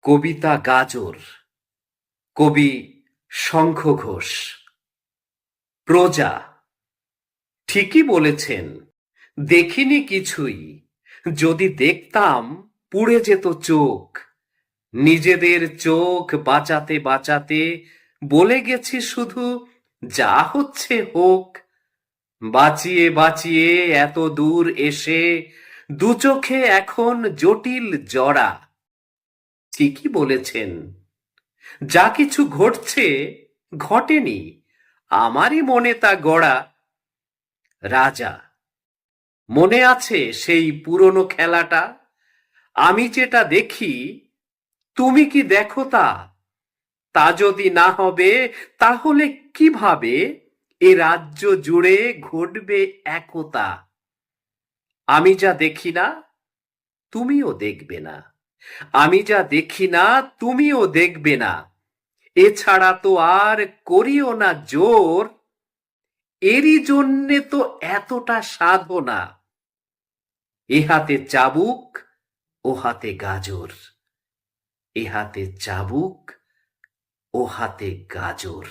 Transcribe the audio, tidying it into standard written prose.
কবিতা গাজর। কবি শঙ্খ ঘোষ। প্রজা। ঠিকই বলেছেন, দেখিনি কিছুই। যদি দেখতাম পুড়ে যেত চোখ। নিজেদের চোখ বাঁচাতে বাঁচাতে বলে গেছি শুধু যা হচ্ছে হোক। বাঁচিয়ে বাঁচিয়ে এত দূর এসে দু চোখে এখন জটিল জড়া। ঠিকই বলেছেন, যা কিছু ঘটছে ঘটেনি, আমারই মনে তা গড়া। রাজা। মনে আছে সেই পুরনো খেলাটা? আমি যেটা দেখি তুমি কি দেখো তা? তা যদি না হবে তাহলে কিভাবে এ রাজ্য জুড়ে ঘটবে একতা? আমি যা দেখি না তুমিও দেখবে না, আমি যা দেখি না তুমিও দেখবে না। এছাড়া তো আর করিও না জোর, এরই জন্যে তো এতটা সাধনা। এ হাতে চাবুক, ও হাতে গাজর। এ হাতে চাবুক, ও হাতে গাজর।